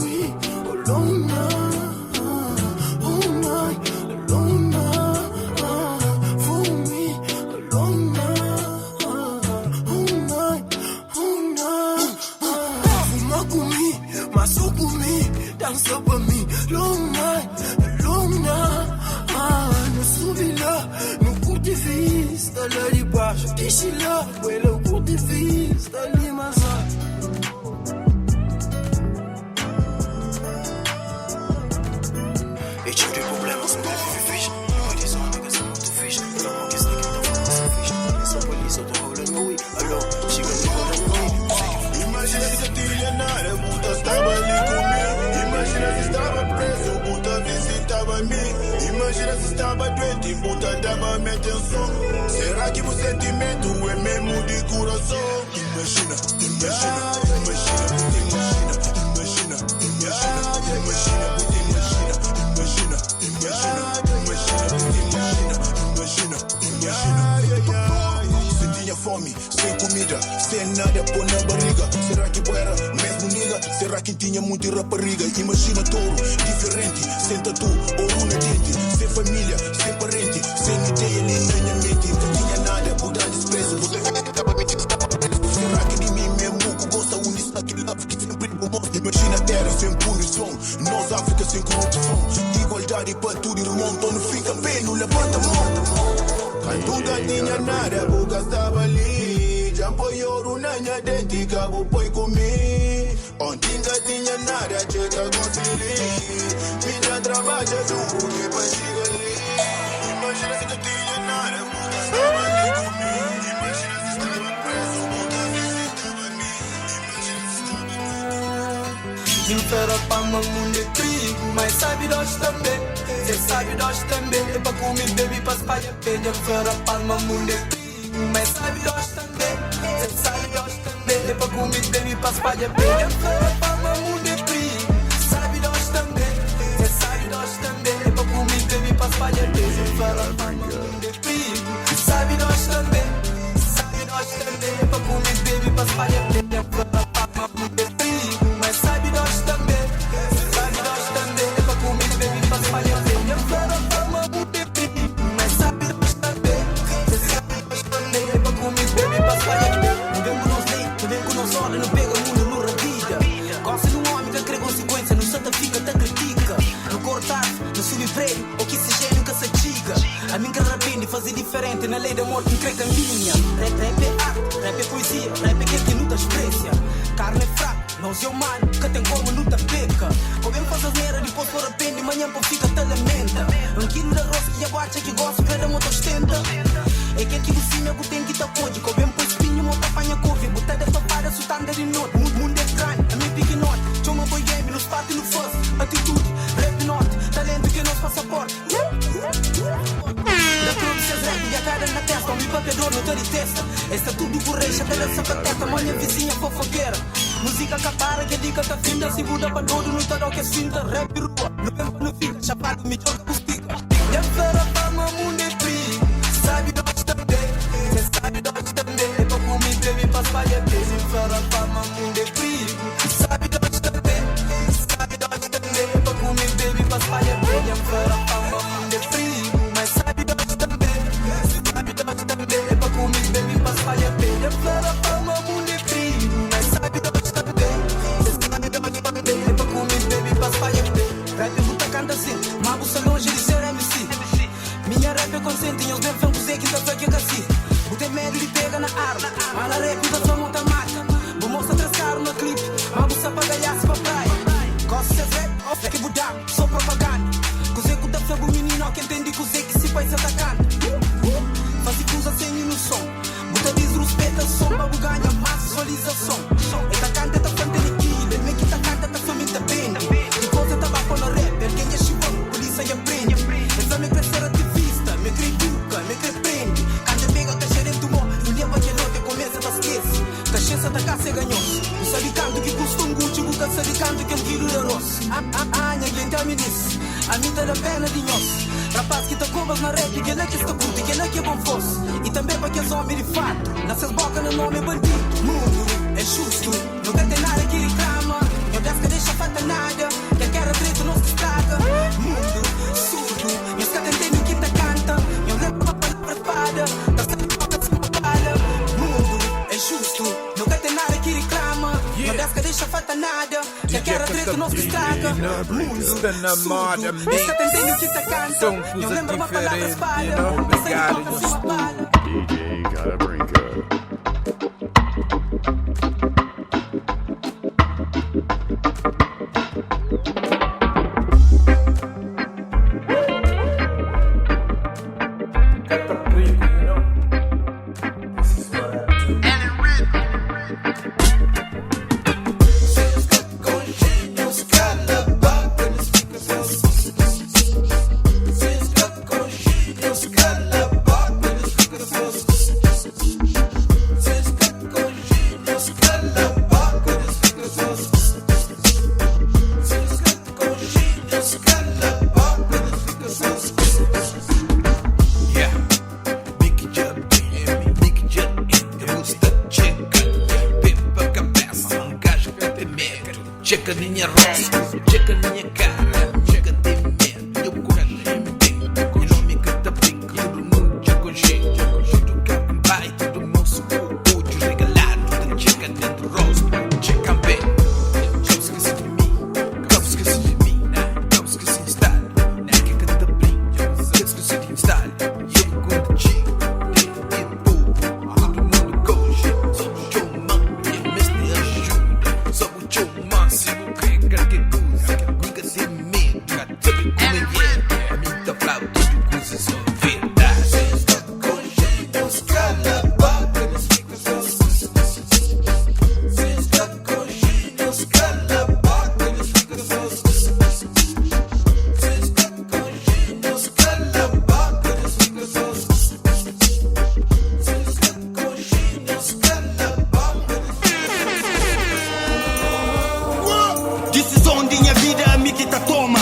me alone now. All night, alone now. For me alone now. All night, all night. Fuma comigo, maço comigo, dança pra mim. Long night, long night. No subi lá, no curto de vista, lá de baixo. Deixe lá, pelo curto de vista, ali mais alto. E tive problemas com a fixe. Uma diz uma nega são muito fixe. Não que esse daqui tá falando assim fixe. Essa polícia eu tô rolando no weed. Alô, chega de roda no weed. Imagina se a trilionária puta estava ali comigo. Imagina se estava preso, puta visitava mim. Imagina se estava doente, puta dava-me atenção. Será que o sentimento é mesmo de coração? Imagina, imagina, imagina, imagina, imagina, imagina, imagina, imagina. Se tinha fome, sem comida, sem nada pôr na barriga. Será que eu era mesmo nigga? Será que tinha muito rapariga? Imagina touro, diferente, sem tatu, ouro na dente. Sem família, sem parente, sem ideia nem na minha mente. Não tinha nada, por dar desprezo. Você estava me será que de mim mesmo que gosta única que love que sempre bom? Imagina a terra sem poluição, nós África sem corrupção. Igualdade para tudo, irmão, então não fica bem, não levanta a mão. Nunca tinha nada, a boca estava ali. Já põe ouro na minha dente, cabo põe comigo. Ontem nunca tinha nada, chega a conseguir. Vida trabalha duro, que vai chegar ali. Imagina se eu tinha nada, a boca estava ali comigo. Imagina se estava preso, a boca visitava mim. Imagina se estava Infera palma, mundo é trigo, mas sabe nós também. Cê sabe nós também. É pra comer, baby, pra espalhar pena. Infera palma, mundo é trigo, mas sabe nós também. Cê sabe nós também. É pra comer, baby, pra espalhar pena. Infera palma, mundo é trigo, sabe nós também. Cê sabe nós também. É pra comer, baby, pra espalhar pena. Infera palma, mundo é trigo, sabe nós também. Sabe nós também. É pra comer, baby, pra espalhar pena. Infera palma, mundo é trigo, mas sabe nós também. Sabe nós também. É pra comer, baby, pra espalhar pena. Infera palma, mundo é trigo, mas sabe nós também. Sabe nós também. É pra comer, baby, pra espalhar pena. Não vem com nós nem, não vem com nós olha, não pega mundo, não radida. Gosta de um homem que crê consequência, não santa fica, te critica. No cortar, no subemprego, ou que esse gênio que se diga. A mim que rapine, fazer diferente, na lei da morte, não crê que a minha. Rap é arte, rap é poesia, rap é quem não te desprecia. Carne é fraca, não se humano, que tem como não te peca. Como faz as merda, depois por arrepende, manhã por fica te lamenta. Um quilo de arroz que abaixo que gosta, cada moto ostenta. É que você me tem que tá pode, como por espinho, moto apanha couve. Botar de topada, sutanda de noite, mundo é grande, a mim pique note. Chama boy game, nos parte no fuzz, atitude, rap note, talento que nos passaporte. Da produção rap e a cara na testa, o meu papedor não te detesta. Esta tudo borracha, pela sapateta, manhã vizinha fofoqueira. Música capara, que diga tá finda, se muda pra todo, não tá que sinta. Rap rua, no tempo não fica, chapado, me joga com sticker. E a fera palma, mundo é frio, sabe nós também. Cê sabe nós também, é pra comer, baby, pra espalhar bem. E fera palma, mundo é frio, sabe nós também. Sabe nós também, é pra comer, baby, pra espalhar bem. E a fera palma, mundo é frio, mas sabe nós também. Sabe nós também, é pra comer, baby, pra espalhar bem. E a fera palma, mundo é frio, mas sabe nós também. Sabe nós também, é pra comer, baby, pra espalhar bem. Rap buta canta assim, mas buta longe de ser MC. Minha rap é consciente, eu bem fango sei que tá fake que assim. Botei medo de pega na arma, mas na rap da sua monta marca. Vou mostrar três caras no clipe, mas buta pra galhaço pra praia. Gosto de rap, que mudar, só propaganda. Cozei com o fogo menino, que entende que usei que se faz atacando. Faz que usa sem noção. Buta diz respeita, som pra ganha mais visualização. Eta canta, tá fante de quilo, me que tá canta, tá somente bem. Depois eu tava com o rapper, quem é chibão, polícia e aprende. Essa me crescer ativista, me critica, me prende. Canta pega, tá cheirando tumor, no dia pra que noite começa a esquecer. Cachaça da casa ganhou. O sabicando que custa um gucci, o sabicando que é um quilo de arroz. Ninguém tá me disse, a mim tá da pena de nós. Rapaz que tá cobas na rap, que é que está curto, que é bom fosse. E também pra que é homem de fato, nessas bocas no nome é bandido. Mundo é justo, nunca tem nada que reclama. Eu desço que deixa falta nada. nosso que estraga. Está na moda, mix. Está entendendo que tá canta. São Eu coisas lembro uma palavra diferentes, espalha. não obrigado. DJ Cara Brinca. Checa minha roça, checa minha cara, chega de medo, eu corro em nome que tá brinco, todo mundo já com jeito, tudo que vai, todo mundo se pôde regalar, tudo checa dentro rosa, checa bem, não esquece de mim, não esquece de mim, não esquece de estar, que tá brinco, não esquece de estar, eu contigo, todo mundo com jeito, só o teu mão, mas te ajuda, só o teu mão. Se não quer qualquer coisa, nunca tem medo, sabe como é? A mim tá flauta, tudo coisa só verdade. Cês está com gênios, cala a boca, não fica só. Cês está com gênios, cala a boca, não fica só. Cês está com gênios, cala a boca, não fica só. Cês está com gênios, cala a boca, não fica só. Decisão de minha vida, a minha que tá toma.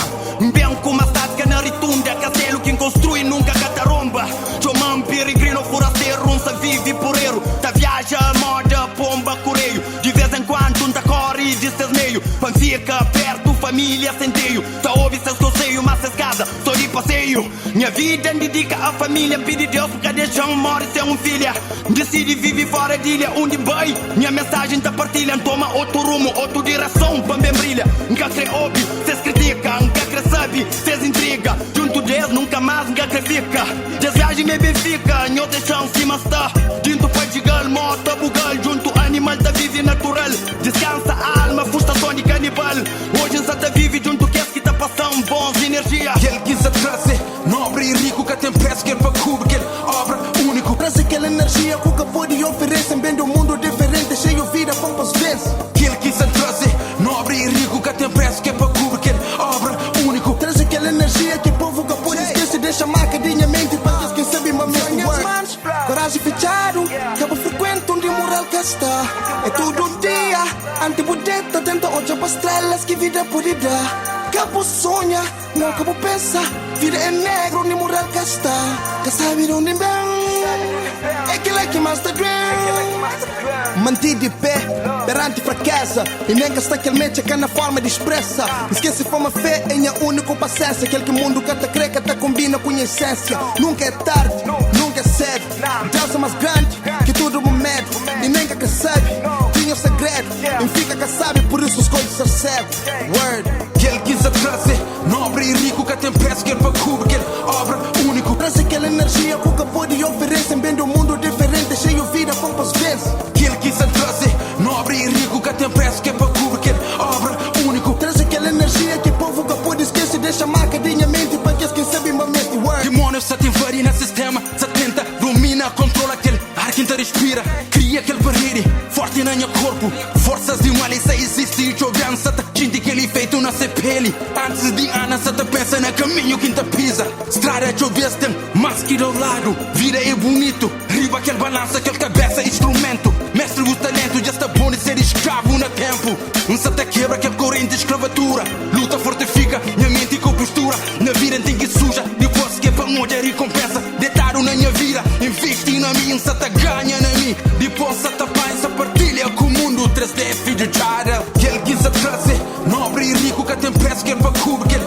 Bem como a estática na ritunda. Castelo quem construi nunca cataromba. Chomam, peregrino, forasteiro, onça vive poreiro. Tá viaja, moda, pomba, correio. De vez em quando, um tá corre, destes meio. Pan fica perto, família, centeio. Tá ouve seus conselhos, mas escada, só de passeio. Minha vida dedica à família. Pede Deus, porque deixam morre ser um filha. Decide vive fora de ilha, onde vai. Minha mensagem tá partilhando. Toma outro rumo, outra direção, também brilha. Nunca crê óbvio, cês critica. Nunca crê sabe, cês intriga. Junto Deus, nunca mais, nunca crê fica. Desviagem me benfica, nho deixam cima está. Dinto padigal, mota bugal. Junto animal da vive natural. Descansa a alma, frustração de canibal. Hoje em Santa vive junto que tá passando bons energia. Ele quis atrasar, nobre e rico que tem preço que ele para cobrir, que ele obra único. Traz aquela energia que o pode oferecer. Bem do mundo diferente, cheio de vida, pompas vezes. Que ele quis atrasar, nobre e rico que tem preço que ele para cobrir, que ele obra único. Traz aquela energia que o povo que pode esquecer. Deixa marca de minha mente para quem sabe mas mesmo word. Coragem fechado, cabo frequente onde moral que está. É todo dia, antibudeta tenta olhar para estrelas que vida pode dar. Cabo sonha, não cabo pensa. Vida é negro, nem moral que está. Que sabe onde vem. É aquilo que mais te dream. Manter de pé, perante fraqueza. E nem que está aquele mecha que na forma de expressa. Esquece fama fé, é minha única paciência. Aquele que o mundo que te crê, que te combina com a essência. Nunca é tarde, nunca é cedo. Deus é mais grande que tudo o medo. E nem que sabe, tinha o segredo. E fica que sabe, por isso escolhe ser cego. Word. Que ele quis atrasar, nobre e rico que tem preço que ele para cobrir, que ele obra único. Traz aquela energia que o pode oferecer. Bem do mundo diferente, cheio de vida, pompas vezes. Que ele quis atrasar, nobre e rico que tem preço que ele para cobrir, que ele obra único. Traz aquela energia que o povo que pode esquecer. Deixa marca de minha mente para quem sabe mas mesmo word. Demônio se te invadir no sistema, se tenta, domina, controla aquele ar que te respira. Cria aquele barreira forte no meu corpo. Forças de mal isso existe e chovendo se te gente que ele feito na pele. Antes de Ana se te pensa no caminho que te pisa. Estrada choveste, mas que do lado. Vida é bonito, riba aquele balança, aquele cabeça instrumento. Mestre o talento, já está bom de ser escravo no tempo. Se te quebra aquele corrente de escravatura. Luta fortifica, minha mente com postura. Na vida tem que suja, depois que é para onde a recompensa. Deitaram na minha vida, investi na minha, se te ganha na mim. Depois se te pensa, partilha com o mundo. 3D filho de Jada. Que ele quis atrasar, nobre e rico que tem preço que ele para cobrir, que ele